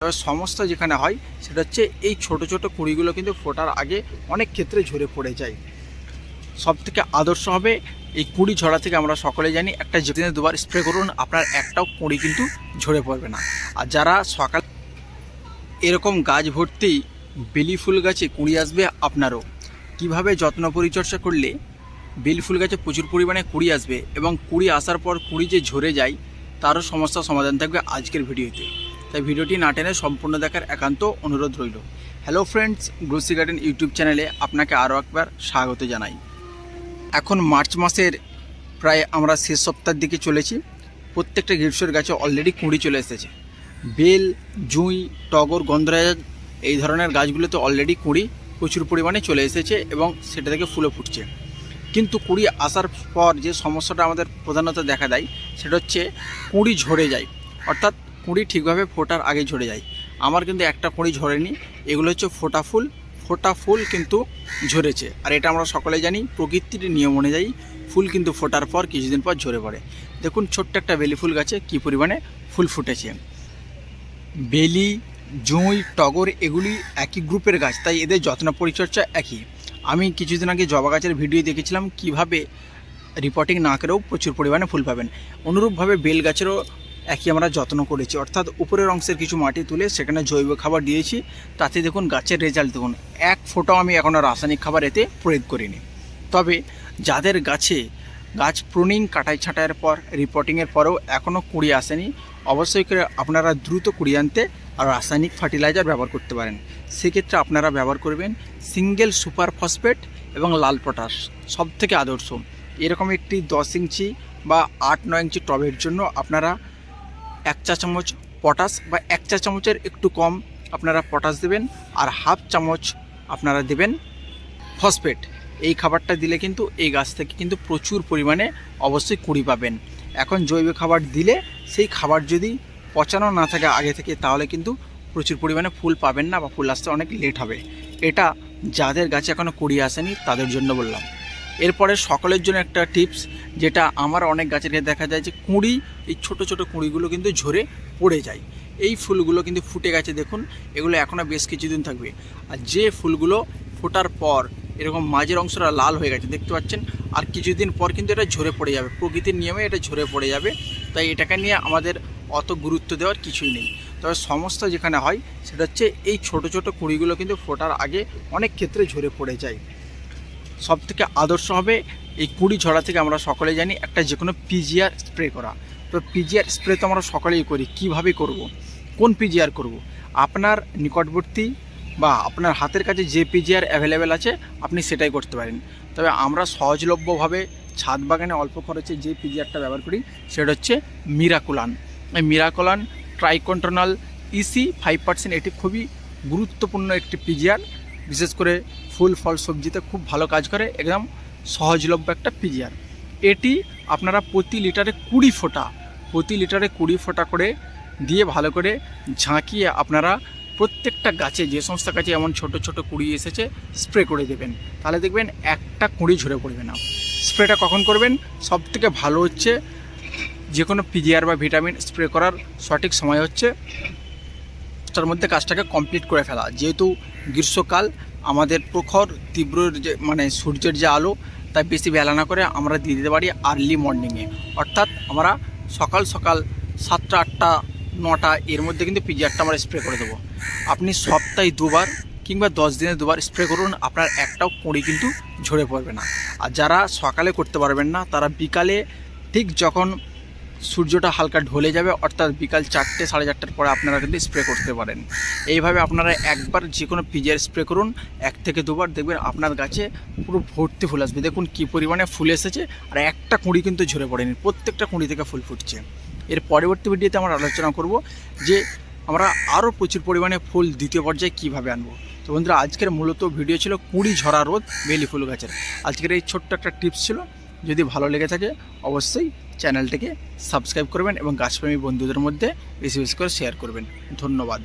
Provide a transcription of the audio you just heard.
তবে সমস্যা যেখানে হয় সেটা হচ্ছে এই ছোট ছোট কুঁড়িগুলো কিন্তু ফোটার আগে অনেক ক্ষেত্রে ঝরে পড়ে যায়। সবথেকে আদর্শ হবে এই কুঁড়ি ঝরা থেকে আমরা সকলে জানি একটা দিনে দুবার স্প্রে করুন, আপনার একটাও কুঁড়ি কিন্তু ঝরে পড়বে না। আর যারা সকাল এরকম গাছ ভর্তি বেলি ফুল গাছে কুঁড়ি আসবে, আপনারও কিভাবে যত্ন পরিচর্যা করলে বেলি ফুল গাছে প্রচুর পরিমাণে কুঁড়ি আসবে এবং কুঁড়ি আসার পর কুঁড়ি যে ঝরে যায় তারও সমস্যার সমাধান থাকবে আজকের ভিডিওতে। তাই ভিডিওটি না টেনে সম্পূর্ণ দেখার একান্ত অনুরোধ রইল। Hello friends, Grossi garden YouTube চ্যানেলে আপনাকে আরও একবার স্বাগত জানাই। এখন মার্চ মাসের প্রায় আমরা শেষ সপ্তাহের দিকে চলেছি। প্রত্যেকটা গ্রীষ্মের গাছে অলরেডি কুঁড়ি চলে এসেছে। বেল, জুঁই, টগর, গন্ধরাজ এই ধরনের গাছগুলোতে অলরেডি কুঁড়ি প্রচুর পরিমাণে চলে এসেছে এবং সেটা থেকে ফুলও ফুটছে। কিন্তু কুঁড়ি আসার পর যে সমস্যাটা আমাদের প্রধানত দেখা দেয় সেটা হচ্ছে কুঁড়ি ঝরে যায়, অর্থাৎ কুঁড়ি ঠিকভাবে ফোটার আগে ঝরে যায়। আমার কিন্তু একটা কুঁড়ি ঝরেনি, এগুলো হচ্ছে ফোটা ফুল কিন্তু ঝরেছে। আর এটা আমরা সকলে জানি প্রকৃতির নিয়ম অনুযায়ী ফুল কিন্তু ফোটার পর কিছুদিন পর ঝরে পড়ে। দেখুন ছোট্ট একটা বেলি ফুল গাছে কী পরিমাণে ফুল ফুটেছে। বেলি, জুঁই, টগর এগুলি একই গ্রুপের গাছ, তাই এদের যত্ন পরিচর্যা একই। আমি কিছুদিন আগে জবা গাছের ভিডিও দেখেছিলাম কিভাবে রিপোর্টিং না করেও প্রচুর পরিমাণে ফুল পাবেন। অনুরূপভাবে বেল গাছেরও একই আমরা যত্ন করেছি, অর্থাৎ উপরের অংশের কিছু মাটি তুলে সেখানে জৈব খাবার দিয়েছি। তাতে দেখুন গাছের রেজাল্ট দেখুন, এক ফোঁটাও আমি এখনও রাসায়নিক খাবার এতে প্রয়োগ করিনি। তবে যাদের গাছ প্রুনিং কাটাই ছাঁটাইয়ের পর রিপোর্টিংয়ের পরেও এখনও কুঁড়ি আসেনি, অবশ্যই করে আপনারা দ্রুত কুঁড়ি আনতে আর রাসায়নিক ফার্টিলাইজার ব্যবহার করতে পারেন। সেক্ষেত্রে আপনারা ব্যবহার করবেন সিঙ্গেল সুপার ফসফেট এবং লাল পটাশ, সবথেকে আদর্শ। এরকম একটি 10 ইঞ্চি বা 8-9 ইঞ্চি টবের জন্য আপনারা 1 চা চামচ পটাশ বা 1 চা চামচের একটু কম আপনারা পটাশ দেবেন, আর হাফ চামচ আপনারা দেবেন ফসফেট। এই খাবারটা দিলে কিন্তু এই গাছ থেকে কিন্তু প্রচুর পরিমাণে অবশ্যই কুঁড়ি পাবেন। এখন জৈব খাবার দিলে সেই খাবার যদি পচানো না থাকে আগে থেকে, তাহলে কিন্তু প্রচুর পরিমাণে ফুল পাবেন না বা ফুল আসতে অনেক লেট হবে। এটা যাদের গাছে এখনও কুঁড়ি আসেনি তাদের জন্য বললাম। এরপরে সকলের জন্য একটা টিপস, যেটা আমার অনেক গাছের ক্ষেত্রে দেখা যায় যে কুঁড়ি, এই ছোট ছোট কুঁড়িগুলো কিন্তু ঝরে পড়ে যায়। এই ফুলগুলো কিন্তু ফুটে গেছে, দেখুন এগুলো এখনও বেশ কিছুদিন থাকবে। আর যে ফুলগুলো ফোটার পর এরকম মাঝের অংশটা লাল হয়ে গেছে দেখতে পাচ্ছেন, আর কিছুদিন পর কিন্তু এটা ঝরে পড়ে যাবে, প্রকৃতির নিয়মে এটা ঝরে পড়ে যাবে। তাই এটাকে নিয়ে আমাদের অত গুরুত্ব দেওয়ার কিছুই নেই। তবে সমস্যা যেখানে হয় সেটা হচ্ছে এই ছোট ছোট কুঁড়িগুলো কিন্তু ফোটার আগে অনেক ক্ষেত্রে ঝরে পড়ে যায়। সবথেকে আদর্শ হবে এই কুঁড়ি ঝরা থেকে আমরা সকলে জানি একটা যে কোনো পিজিআর স্প্রে করা। তো পিজিআর স্প্রে তো আমরা সকলেই করি, কীভাবে করব, কোন পিজিআর করব? আপনার নিকটবর্তী বা আপনার হাতের কাছে যে পিজিআর অ্যাভেলেবেল আছে আপনি সেটাই করতে পারেন। তবে আমরা সহজলভ্যভাবে ছাদ বাগানে অল্প খরচে যে পিজিআরটা ব্যবহার করি সেটা হচ্ছে মিরাকুলান। এই মিরাকুলান ট্রাইকন্ট্রোনাল ইসি 5%, এটি খুবই গুরুত্বপূর্ণ একটি পিজিআর। বিশেষ করে ফুল ফল সবজিতে খুব ভালো কাজ করে, একদম সহজলভ্য একটা পিজিআর। এটি আপনারা প্রতি লিটারে 20 ফোঁটা করে দিয়ে ভালো করে ঝাঁকিয়ে আপনারা প্রত্যেকটা গাছে, যে সমস্ত গাছে এমন ছোট ছোট কুঁড়ি এসেছে, স্প্রে করে দেবেন। তাহলে দেখবেন একটা কুঁড়ি ঝরে পড়বে না। স্প্রেটা কখন করবেন? সবথেকে ভালো হচ্ছে যে কোনো পিজিআর বা ভিটামিন স্প্রে করার সঠিক সময় হচ্ছে তার মধ্যে কাজটাকে কমপ্লিট করে ফেলা। যেহেতু গ্রীষ্মকাল, আমাদের প্রখর তীব্র যে সূর্যের যে আলো, তাই বেশি বেলা না করে আমরা দিয়ে দিতে পারি আর্লি মর্নিংয়ে, অর্থাৎ আমরা সকাল 7টা 8টা 9টা এর মধ্যে কিন্তু পিজিআরটা আমরা স্প্রে করে দেবো। আপনি সপ্তাহে 2বার কিংবা 10 দিনে 2বার স্প্রে করুন, আপনার একটাও কুঁড়ি কিন্তু ঝরে পড়বে না। আর যারা সকালে করতে পারবেন না, তারা বিকালে ঠিক যখন সূর্যটা হালকা ঢলে যাবে, অর্থাৎ বিকাল 4টে 4:30টার পরে আপনারা কিন্তু স্প্রে করতে পারেন। এইভাবে আপনারা একবার যে কোনো পিজিআর স্প্রে করুন, 1 থেকে 2বার, দেখবেন আপনার গাছে পুরো ভর্তি ফুল আসবে। দেখুন কী পরিমাণে ফুল এসেছে, আর একটা কুঁড়ি কিন্তু ঝরে পড়েনি, প্রত্যেকটা কুঁড়ি থেকে ফুল ফুটছে। এর পরবর্তী ভিডিওতে আমরা আলোচনা করব যে আমরা আরও প্রচুর পরিমাণে ফুল দ্বিতীয় পর্যায়ে কীভাবে আনবো। তো বন্ধুরা, আজকের মূলত ভিডিও ছিল কুঁড়ি ঝরা রোধ বেলি ফুল গাছের। আজকের এই ছোট্ট একটা টিপস ছিল। যদি ভালো লেগে থাকে অবশ্যই চ্যানেলটিকে সাবস্ক্রাইব করবেন এবং গাছপ্রেমী বন্ধুদের মধ্যে বেশি বেশি করে শেয়ার করবেন। ধন্যবাদ।